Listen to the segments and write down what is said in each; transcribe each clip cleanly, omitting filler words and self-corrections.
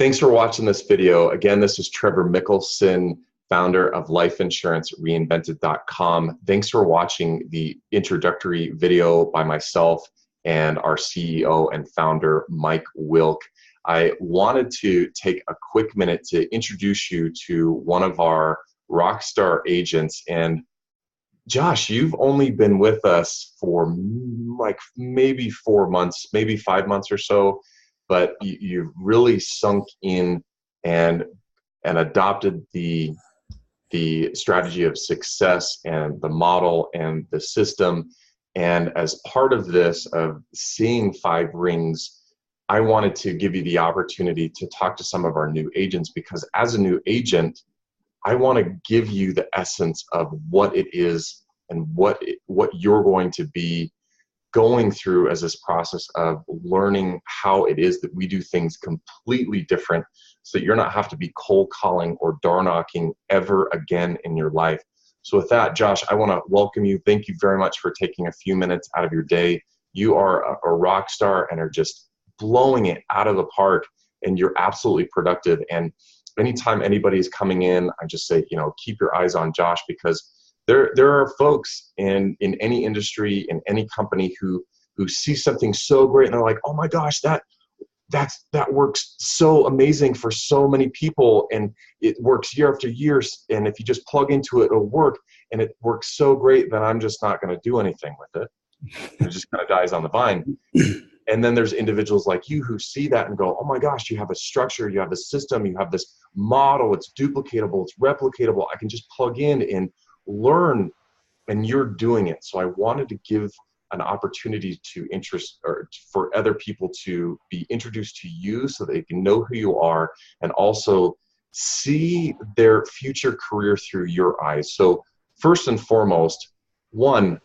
Thanks for watching this video. Again, this is Trevor Mickelson, founder of LifeInsuranceReinvented.com. Thanks for watching the introductory video by myself and our CEO and founder, Mike Wilk. I wanted to take a quick minute to introduce you to one of our rockstar agents. And Josh, you've only been with us for like maybe 4 months, maybe 5 months or so, but you've really sunk in and adopted the strategy of success and the model and the system. And as part of this, of seeing 5 rings, I wanted to give you the opportunity to talk to some of our new agents, because as a new agent, I want to give you the essence of what it is and what you're going to be going through as this process of learning how it is that we do things completely different, so that you're not have to be cold calling or door knocking ever again in your life. So with that, Josh, I want to welcome you. Thank you very much for taking a few minutes out of your day. You are a rock star and are just blowing it out of the park, and you're absolutely productive. And anytime anybody is coming in, I just say, keep your eyes on Josh, because there are folks in any industry, in any company who see something so great and they're like, oh my gosh, that works so amazing for so many people, and it works year after year, and if you just plug into it, it'll work, and it works so great, then I'm just not going to do anything with it. It just kind of dies on the vine. And then there's individuals like you who see that and go, oh my gosh, you have a structure, you have a system, you have this model, it's duplicatable, it's replicatable, I can just plug in and learn, and you're doing it. So I wanted to give an opportunity for other people to be introduced to you, so they can know who you are and also see their future career through your eyes. So first and foremost, one,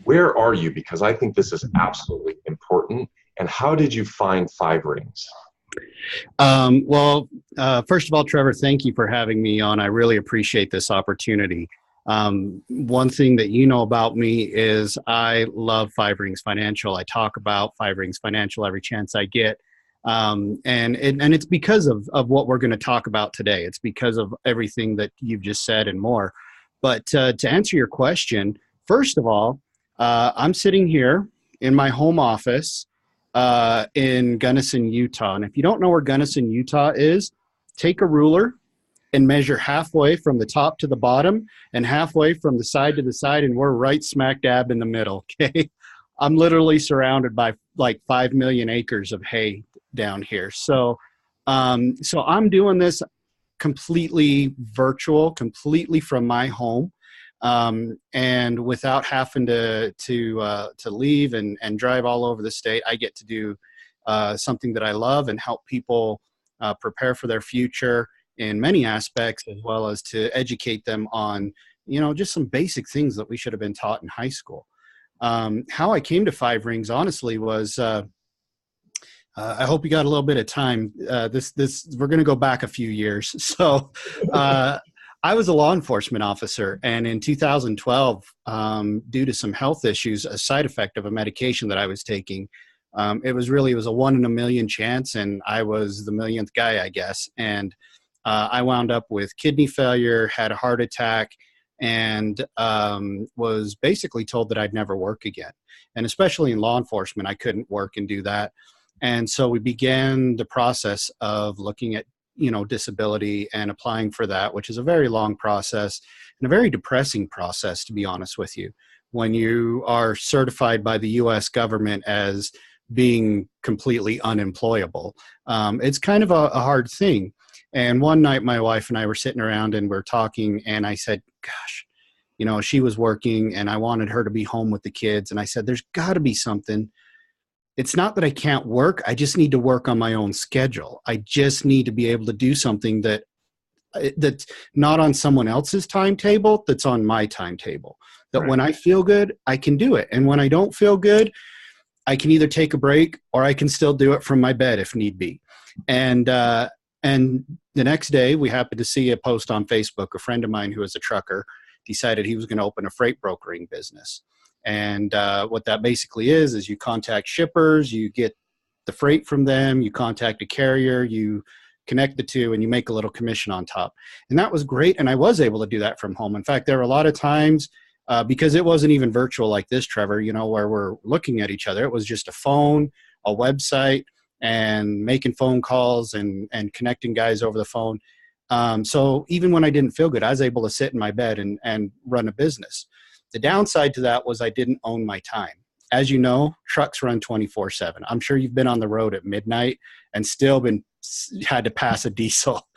where are you? Because I think this is absolutely important. And how did you find 5 rings? First of all, Trevor, thank you for having me on. I really appreciate this opportunity. One thing that you know about me is I love 5 Rings Financial. I talk about 5 Rings Financial every chance I get. And it's because of what we're going to talk about today. It's because of everything that you've just said and more. But to answer your question, first of all, I'm sitting here in my home office in Gunnison, Utah. And if you don't know where Gunnison, Utah is, take a ruler and measure halfway from the top to the bottom and halfway from the side to the side, and we're right smack dab in the middle, okay? I'm literally surrounded by like 5 million acres of hay down here. So I'm doing this completely virtual, completely from my home, and without having to leave and drive all over the state. I get to do something that I love and help people prepare for their future in many aspects, as well as to educate them on, just some basic things that we should have been taught in high school. How I came to 5 Rings, honestly, was I hope you got a little bit of time. We're going to go back a few years. So I was a law enforcement officer, and in 2012, due to some health issues, a side effect of a medication that I was taking, it was a 1 in a million chance, and I was the millionth guy, I guess. And I wound up with kidney failure, had a heart attack, and was basically told that I'd never work again. And especially in law enforcement, I couldn't work and do that. And so we began the process of looking at, disability and applying for that, which is a very long process and a very depressing process, to be honest with you, when you are certified by the U.S. government as being completely unemployable. It's kind of a hard thing. And one night my wife and I were sitting around and we're talking, and I said, gosh, she was working and I wanted her to be home with the kids. And I said, there's got to be something. It's not that I can't work. I just need to work on my own schedule. I just need to be able to do something that's not on someone else's timetable, that's on my timetable. That right. When I feel good, I can do it. And when I don't feel good, I can either take a break or I can still do it from my bed if need be. And the next day, we happened to see a post on Facebook. A friend of mine who is a trucker decided he was going to open a freight brokering business. And what that basically is you contact shippers, you get the freight from them, you contact a carrier, you connect the two, and you make a little commission on top. And that was great. And I was able to do that from home. In fact, there were a lot of times, because it wasn't even virtual like this, Trevor, where we're looking at each other. It was just a phone, a website, and making phone calls and connecting guys over the phone. So even when I didn't feel good, I was able to sit in my bed and run a business. The downside to that was I didn't own my time. As you know, trucks run 24/7. I'm sure you've been on the road at midnight and still had to pass a diesel,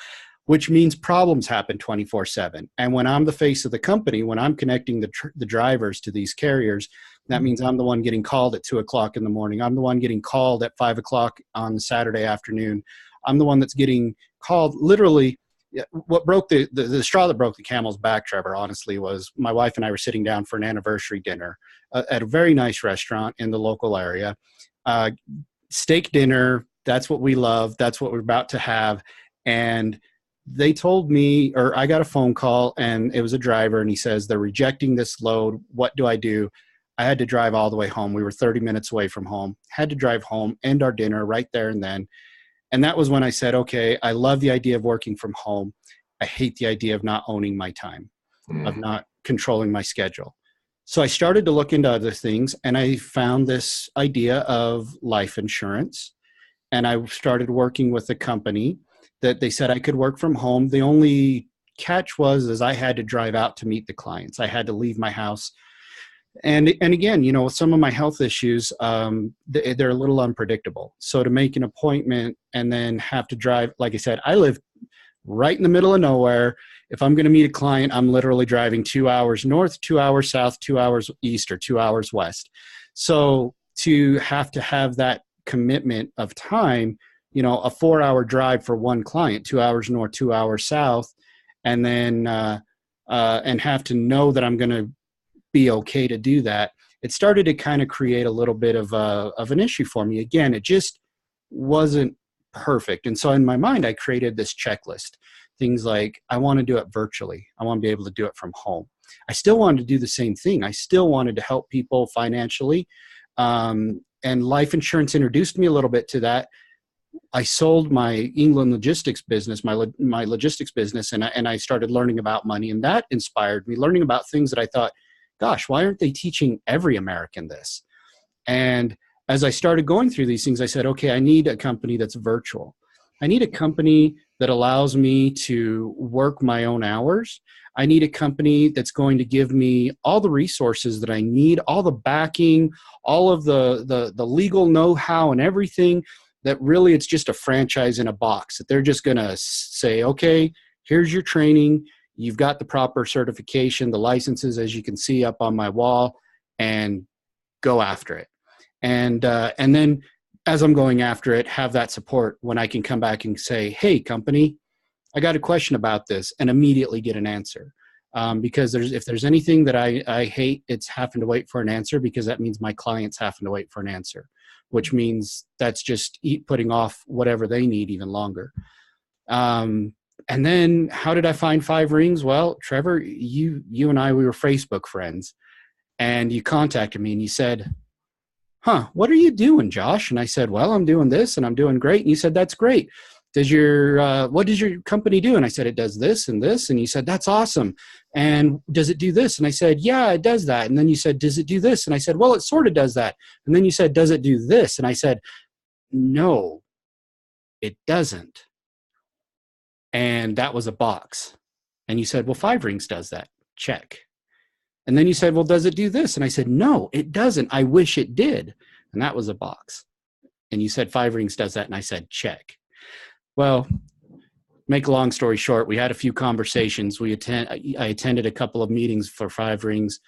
which means problems happen 24/7. And when I'm the face of the company, when I'm connecting the drivers to these carriers, that means I'm the one getting called at 2:00 in the morning. I'm the one getting called at 5:00 on the Saturday afternoon. I'm the one that's getting called literally. What broke the straw that broke the camel's back, Trevor, honestly, was my wife and I were sitting down for an anniversary dinner at a very nice restaurant in the local area. Steak dinner, that's what we love. That's what we're about to have. And they told me, or I got a phone call, and it was a driver, and he says, they're rejecting this load. What do I do? I had to drive all the way home. We were 30 minutes away from home, had to drive home, end our dinner right there and then. And that was when I said, okay, I love the idea of working from home. I hate the idea of not owning my time, of not controlling my schedule. So I started to look into other things, and I found this idea of life insurance. And I started working with a company that they said I could work from home. The only catch was I had to drive out to meet the clients. I had to leave my house. And again, with some of my health issues, they're a little unpredictable. So to make an appointment and then have to drive, like I said, I live right in the middle of nowhere. If I'm going to meet a client, I'm literally driving 2 hours north, 2 hours south, 2 hours east, or 2 hours west. So to have that commitment of time, a 4-hour drive for one client, 2 hours north, 2 hours south, and then and have to know that I'm going to be okay to do that, it started to kind of create a little bit of an issue for me. Again, it just wasn't perfect. And so in my mind, I created this checklist. Things like, I want to do it virtually. I want to be able to do it from home. I still wanted to do the same thing. I still wanted to help people financially. And life insurance introduced me a little bit to that. I sold my England logistics business, my logistics business, and I started learning about money. And that inspired me, learning about things that I thought, gosh, why aren't they teaching every American this? And as I started going through these things, I said, okay, I need a company that's virtual. I need a company that allows me to work my own hours. I need a company that's going to give me all the resources that I need, all the backing, all of the legal know-how and everything, that really it's just a franchise in a box, that they're just going to say, okay, here's your training. You've got the proper certification, the licenses, as you can see up on my wall, and go after it. And then as I'm going after it, have that support when I can come back and say, hey, company, I got a question about this, and immediately get an answer. Because if there's anything that I hate, it's having to wait for an answer, because that means my client's having to wait for an answer, which means that's just putting off whatever they need even longer. And then how did I find Five Rings? Well, Trevor, you and I, we were Facebook friends, and you contacted me and you said, what are you doing, Josh? And I said, well, I'm doing this and I'm doing great. And you said, that's great. What does your company do? And I said, it does this and this. And you said, that's awesome. And does it do this? And I said, yeah, it does that. And then you said, does it do this? And I said, well, it sort of does that. And then you said, does it do this? And I said, no, it doesn't. And that was a box. And you said, well, Five Rings does that. Check. And then you said, well, does it do this? And I said, no, it doesn't. I wish it did. And that was a box. And you said, Five Rings does that. And I said, check. Well, make a long story short, we had a few conversations. I attended a couple of meetings for Five Rings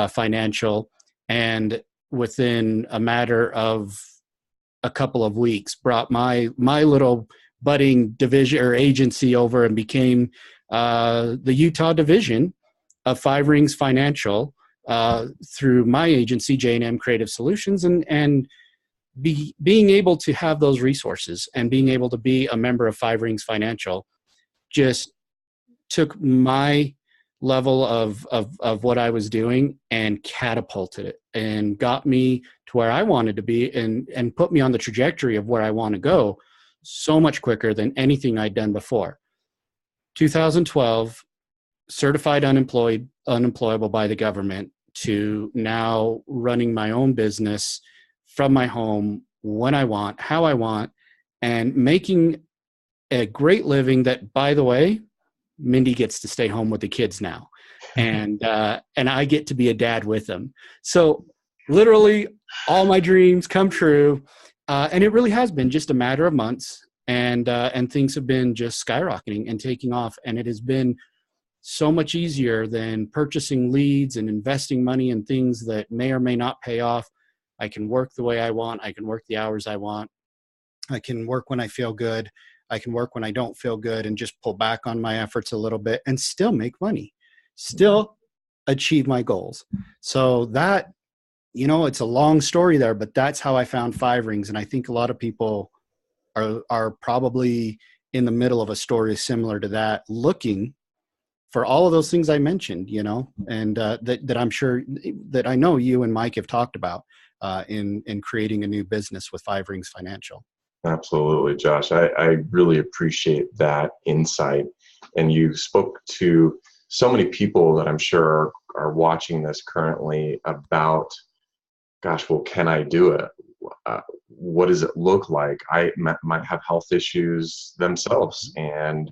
Financial. And within a matter of a couple of weeks, brought my little budding division or agency over and became the Utah division of Five Rings Financial through my agency, J&M Creative Solutions, and being able to have those resources and being able to be a member of Five Rings Financial just took my level of what I was doing and catapulted it and got me to where I wanted to be and put me on the trajectory of where I want to go. so much quicker than anything I'd done before. 2012, certified unemployable by the government, to now running my own business from my home when I want, how I want, and making a great living that, by the way, Mindy gets to stay home with the kids now. And I get to be a dad with them. So literally all my dreams come true. And it really has been just a matter of months, and things have been just skyrocketing and taking off. And it has been so much easier than purchasing leads and investing money in things that may or may not pay off. I can work the way I want. I can work the hours I want. I can work when I feel good. I can work when I don't feel good, and just pull back on my efforts a little bit and still make money, still achieve my goals. So that, it's a long story there, but that's how I found Five Rings. And I think a lot of people are probably in the middle of a story similar to that, looking for all of those things I mentioned, and that I'm sure that I know you and Mike have talked about in creating a new business with Five Rings Financial. Absolutely, Josh. I really appreciate that insight. And you spoke to so many people that I'm sure are watching this currently about, gosh, well, can I do it? What does it look like? I might have health issues themselves. And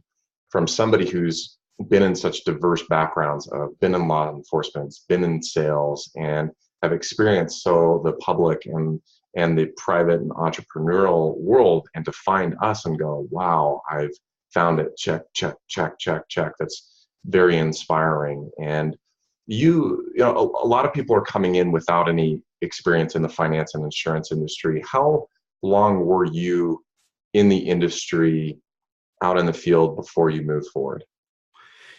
from somebody who's been in such diverse backgrounds, been in law enforcement, been in sales, and have experienced the public and the private and entrepreneurial world, and to find us and go, wow, I've found it, check, check, check, check, check. That's very inspiring. And a lot of people are coming in without any experience in the finance and insurance industry. How long were you in the industry, out in the field, before you moved forward?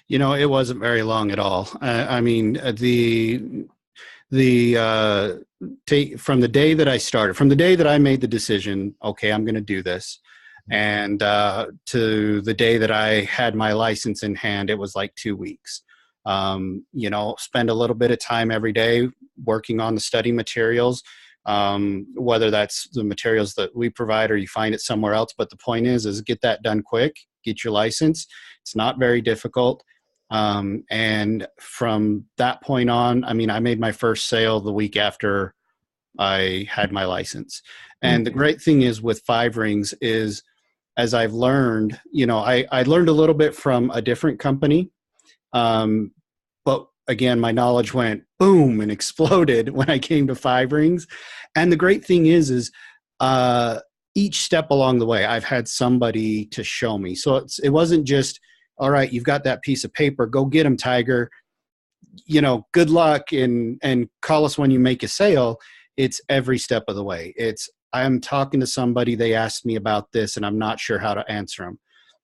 It wasn't very long at all. I mean, from the day that I started, from the day that I made the decision, okay, I'm going to do this, and to the day that I had my license in hand, it was like 2 weeks. Spend a little bit of time every day working on the study materials, whether that's the materials that we provide or you find it somewhere else. But the point is get that done quick, get your license. It's not very difficult. And from that point on, I mean, I made my first sale the week after I had my license. And the great thing is with Five Rings is, as I've learned, I learned a little bit from a different company. But again, my knowledge went boom and exploded when I came to Five Rings. And the great thing is each step along the way, I've had somebody to show me. So it wasn't just, all right, you've got that piece of paper, go get them, Tiger. Good luck and call us when you make a sale. It's every step of the way. I'm talking to somebody, they asked me about this and I'm not sure how to answer them.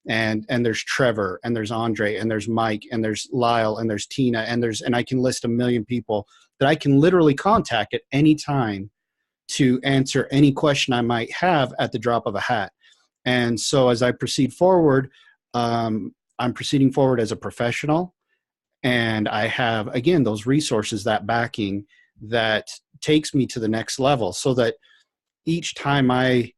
And there's Trevor, and there's Andre, and there's Mike, and there's Lyle, and there's Tina, and I can list a million people that I can literally contact at any time to answer any question I might have at the drop of a hat. And so as I proceed forward, I'm proceeding forward as a professional, and I have, again, those resources, that backing that takes me to the next level, so that each time I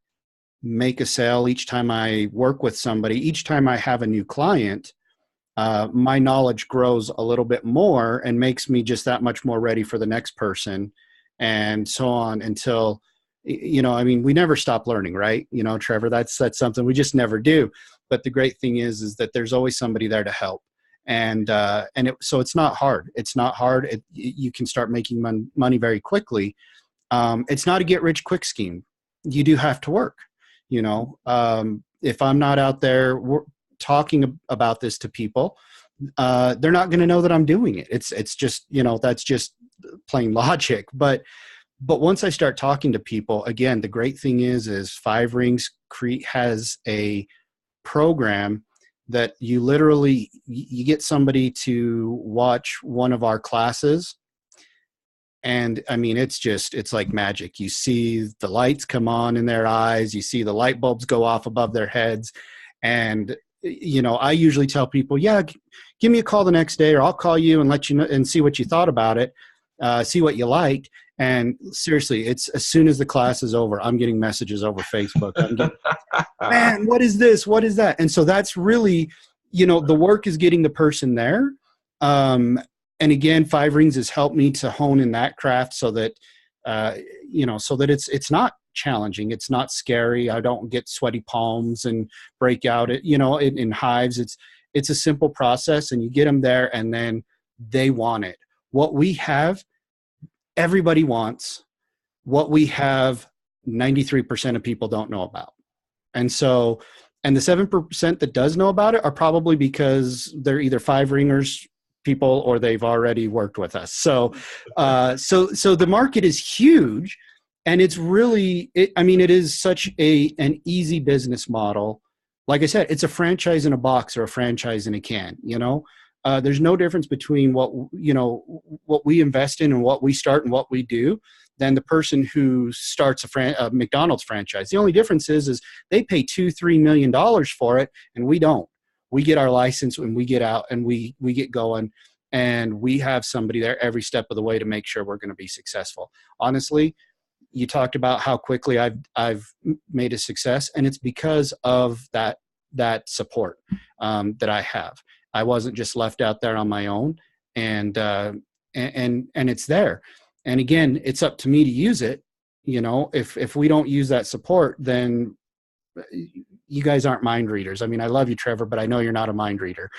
make a sale, each time I work with somebody, each time I have a new client, my knowledge grows a little bit more and makes me just that much more ready for the next person, and so on until, I mean, we never stop learning, right? Trevor, that's something we just never do. But the great thing is that there's always somebody there to help. So it's not hard. It's not hard. You can start making money very quickly. It's not a get rich quick scheme. You do have to work. If I'm not out there talking about this to people, they're not going to know that I'm doing it. It's just, that's just plain logic. But once I start talking to people, again, the great thing is Five Rings has a program that you literally, you get somebody to watch one of our classes. And I mean, it's like magic. You see the lights come on in their eyes. You see the light bulbs go off above their heads. And, I usually tell people, yeah, give me a call the next day, or I'll call you and let you know and see what you thought about it. See what you liked. And seriously, it's as soon as the class is over, I'm getting messages over Facebook. I'm getting, man, what is this? What is that? And so that's really, the work is getting the person there. And again, Five Rings has helped me to hone in that craft so that, so that it's not challenging. It's not scary. I don't get sweaty palms and break out in hives. It's a simple process, and you get them there, and then they want it. What we have, everybody wants. What we have, 93% of people don't know about. And so, and the 7% that does know about it are probably because they're either Five Ringers people or they've already worked with us. So the market is huge, and it's really, it is such an easy business model. Like I said, it's a franchise in a box or a franchise in a can, there's no difference between what we invest in and what we start and what we do than the person who starts a McDonald's franchise. The only difference is they pay $2-3 million for it, and we don't. We get our license and we get out and we get going, and we have somebody there every step of the way to make sure we're going to be successful. Honestly, you talked about how quickly I've made a success, and it's because of that support that I have. I wasn't just left out there on my own, and it's there. And again, it's up to me to use it. If we don't use that support, then you guys aren't mind readers. I love you, Trevor, but I know you're not a mind reader.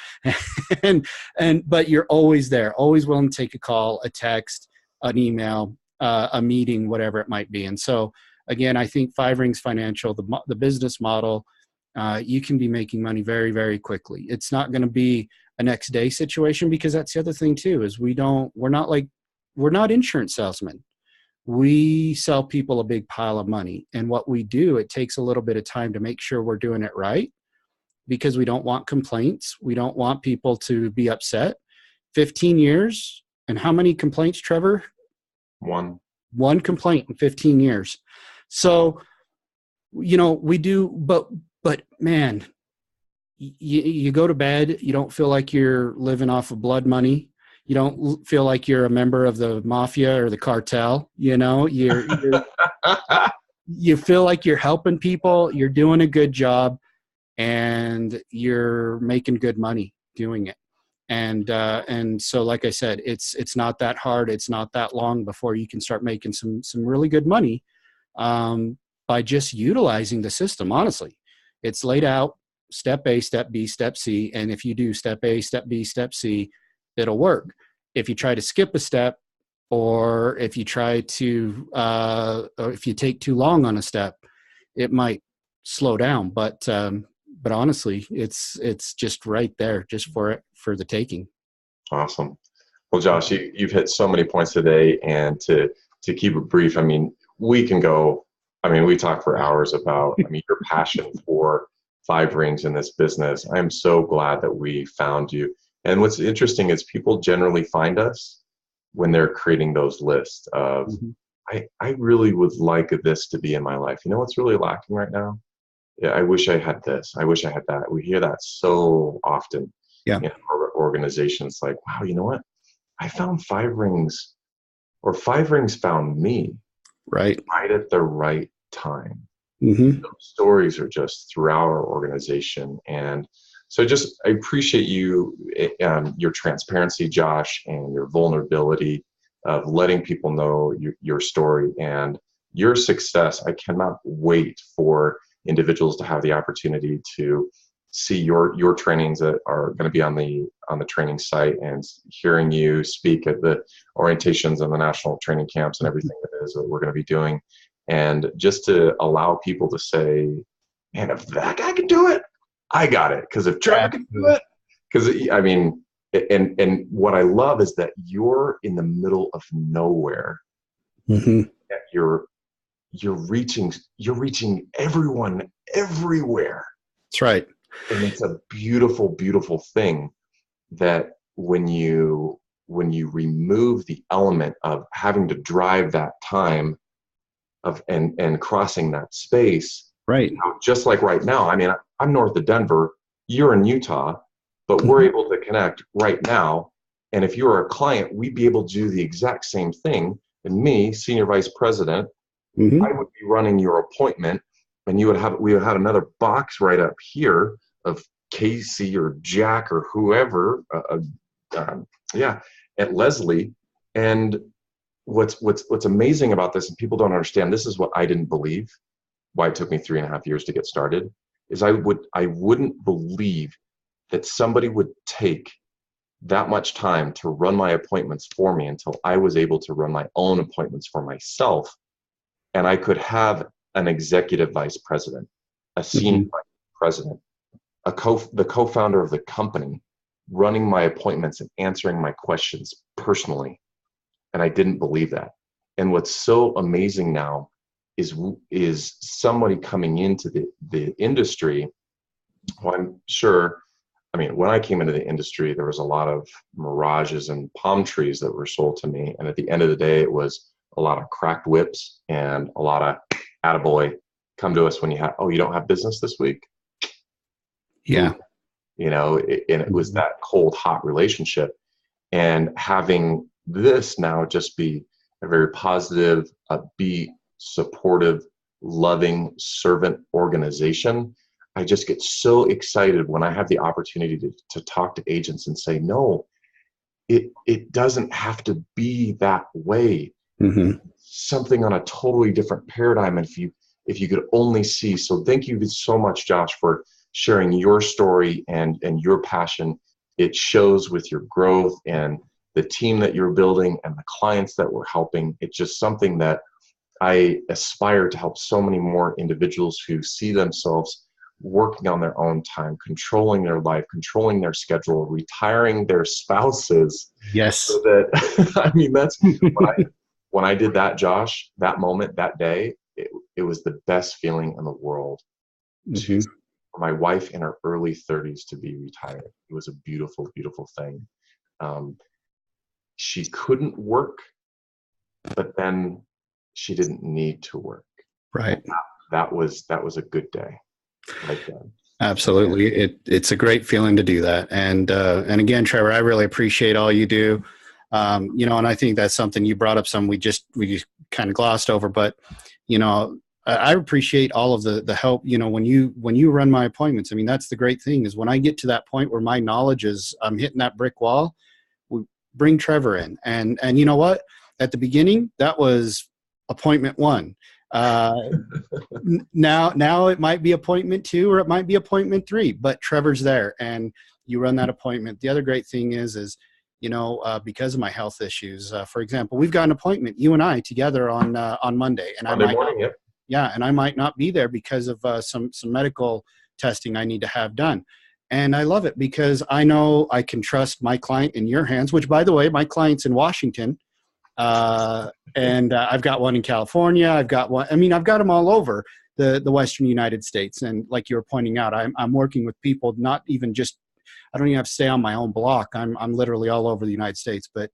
But you're always there, always willing to take a call, a text, an email, a meeting, whatever it might be. And so again, I think Five Rings Financial, the business model, you can be making money very, very quickly. It's not going to be a next day situation, because that's the other thing too, is we're not insurance salesmen. We sell people a big pile of money. And what we do, it takes a little bit of time to make sure we're doing it right, because we don't want complaints. We don't want people to be upset. 15 years. And how many complaints, Trevor? One complaint in 15 years. So, we do, but man, you go to bed, you don't feel like you're living off of blood money. You don't feel like you're a member of the mafia or the cartel. You feel like you're helping people, you're doing a good job, and you're making good money doing it. And so, like I said, it's not that hard. It's not that long before you can start making some really good money by just utilizing the system. Honestly, it's laid out step A, step B, step C. And if you do step A, step B, step C, it'll work. If you try to skip a step, or if you try to, or if you take too long on a step, it might slow down. But honestly, it's just right there, just for the taking. Awesome. Well, Josh, you've hit so many points today, and to keep it brief, we can go. We talk for hours about, your passion for Five Rings in this business. I'm so glad that we found you. And what's interesting is people generally find us when they're creating those lists of, I really would like this to be in my life. You know what's really lacking right now? Yeah, I wish I had this. I wish I had that. We hear that so often in our organizations. Like, wow, you know what? I found Five Rings, or Five Rings found me right at the right time. Those stories are just throughout our organization. And so I appreciate you, your transparency, Josh, and your vulnerability of letting people know your story and your success. I cannot wait for individuals to have the opportunity to see your trainings that are going to be on the training site, and hearing you speak at the orientations and the national training camps and everything that is that we're going to be doing. And just to allow people to say, man, if that guy can do it, I got it. Because if Trevor can do it, because and what I love is that you're in the middle of nowhere. You're reaching everyone everywhere. That's right. And it's a beautiful, beautiful thing that when you remove the element of having to drive that time and crossing that space, right? Just like right now, I'm north of Denver, you're in Utah, but we're able to connect right now. And if you're a client, we'd be able to do the exact same thing And me, senior vice president, Hmm. I would be running your appointment, and we would have another box right up here of Casey or Jack or whoever, yeah, at Leslie. And what's amazing about this, and people don't understand, this is what I didn't believe, why it took me 3.5 years to get started, is I wouldn't believe that somebody would take that much time to run my appointments for me until I was able to run my own appointments for myself. And I could have an executive vice president, a senior Hmm. vice president, the co-founder of the company running my appointments and answering my questions personally. And I didn't believe that. And what's so amazing now is somebody coming into the industry. Well, I'm sure, I mean, when I came into the industry, there was a lot of mirages and palm trees that were sold to me. And at the end of the day, it was a lot of cracked whips and a lot of attaboy, come to us when you have, oh, you don't have business this week? Yeah. Ooh. And it was that cold, hot relationship. And having this now just be a very positive, upbeat, supportive, loving servant organization, I just get so excited when I have the opportunity to talk to agents and say, no, it doesn't have to be that way. Hmm. Something on a totally different paradigm. And if you could only see. So thank you so much, Josh, for sharing your story and your passion. It shows with your growth and the team that you're building and the clients that we're helping. It's just something that I aspire to help so many more individuals who see themselves working on their own time, controlling their life, controlling their schedule, retiring their spouses. Yes. So that, I mean, that's when I did that, Josh, that moment, that day, it was the best feeling in the world Hmm. for my wife in her early 30s to be retired. It was a beautiful, beautiful thing. Um, she couldn't work, but then she didn't need to work. And Right. that was a good day right then. Absolutely. It's a great feeling to do that. And again, Trevor, I really appreciate all you do. And I think that's something you brought up, we just kind of glossed over, but I appreciate all of the help, when you run my appointments. I mean, that's the great thing, is when I get to that point where my knowledge is, I'm hitting that brick wall, we bring Trevor in. And you know what? At the beginning, that was appointment one. Now it might be appointment 2 or it might be appointment 3, but Trevor's there and you run that appointment. The other great thing is because of my health issues, for example, we've got an appointment, you and I, together on Monday, and Monday morning, yep. yeah, and I might not be there because of some medical testing I need to have done. And I love it because I know I can trust my client in your hands, which, by the way, my client's in Washington. And I've got one in California. I've got them all over the Western United States. And like you were pointing out, I'm working with people, not even just, I don't even have to stay on my own block. I'm literally all over the United States, but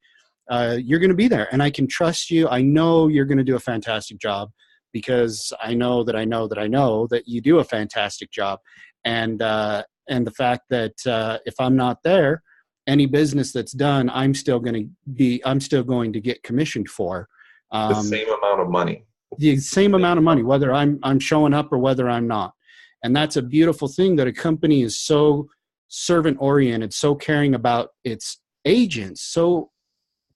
you're going to be there and I can trust you. I know you're going to do a fantastic job because I know that you do a fantastic job. And the fact that if I'm not there, any business that's done, I'm still going to get commissioned for The same amount of money. the same amount of money, whether I'm showing up or whether I'm not. And that's a beautiful thing, that a company is so servant oriented, so caring about its agents, so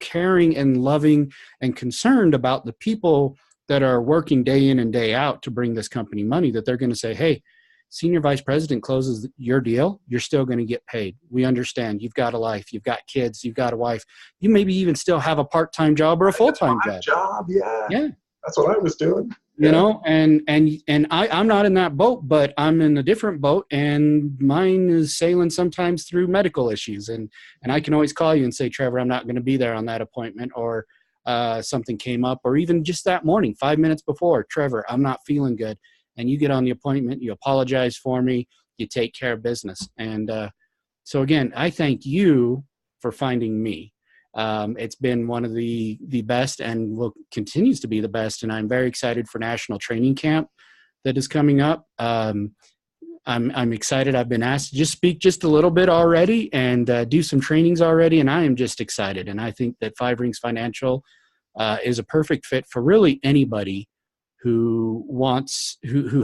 caring and loving and concerned about the people that are working day in and day out to bring this company money, that they're going to say, hey, senior vice president closes your deal, you're still going to get paid. We understand you've got a life, you've got kids, you've got a wife, you maybe even still have a part-time job or a full-time job. Yeah. That's what I was doing. And I'm not in that boat, but I'm in a different boat, and mine is sailing sometimes through medical issues. And I can always call you and say, Trevor, I'm not going to be there on that appointment, or something came up, or even just that morning, 5 minutes before, Trevor, I'm not feeling good. And you get on the appointment, you apologize for me, you take care of business. And so again, I thank you for finding me. It's been one of the best and continues to be the best. And I'm very excited for National Training Camp that is coming up. I'm excited. I've been asked to just speak just a little bit already and do some trainings already. And I am just excited. And I think that Five Rings Financial is a perfect fit for really anybody who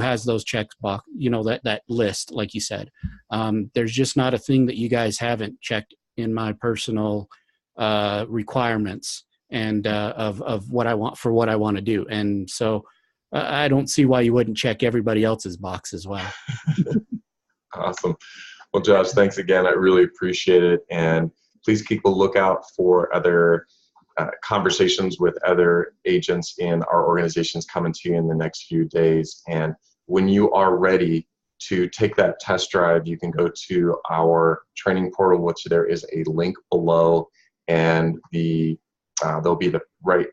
has those checks box, that list, like you said. There's just not a thing that you guys haven't checked in my personal requirements and of what I want to do. And so I don't see why you wouldn't check everybody else's box as well. Awesome. Well, Josh, thanks again. I really appreciate it. And please keep a lookout for other conversations with other agents in our organizations coming to you in the next few days. And when you are ready to take that test drive, you can go to our training portal, which there is a link below, and there'll be the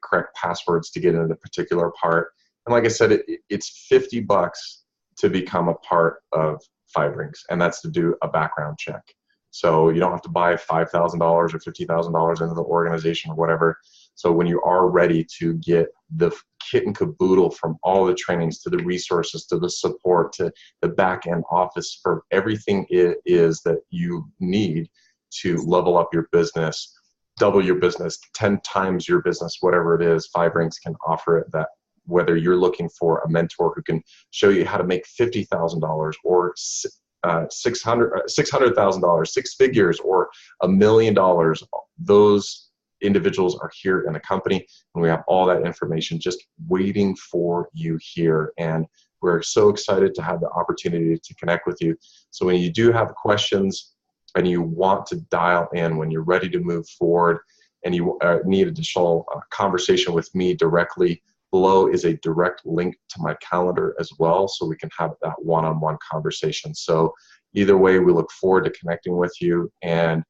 correct passwords to get into the particular part. And like I said, it's $50 to become a part of Five Rings, and that's to do a background check. So you don't have to buy $5,000 or $50,000 into the organization or whatever. So when you are ready to get the kit and caboodle from all the trainings to the resources to the support to the back end office for everything it is that you need to level up your business, double your business, 10 times your business, whatever it is, Five Rings can offer it. That whether you're looking for a mentor who can show you how to make $50,000 or $600,000, six figures, or $1 million, those individuals are here in the company, and we have all that information just waiting for you here. And we're so excited to have the opportunity to connect with you. So when you do have questions and you want to dial in, when you're ready to move forward and you need additional conversation with me directly, below is a direct link to my calendar as well, so we can have that one-on-one conversation. So either way, we look forward to connecting with you. And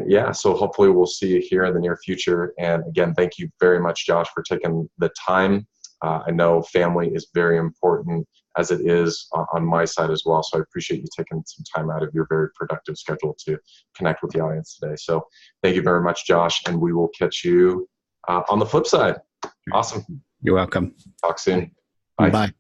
yeah, so hopefully we'll see you here in the near future. And again, thank you very much, Josh, for taking the time. I know family is very important, as it is on my side as well. So I appreciate you taking some time out of your very productive schedule to connect with the audience today. So thank you very much, Josh, and we will catch you on the flip side. Awesome. You're welcome. Talk soon. Bye. Bye.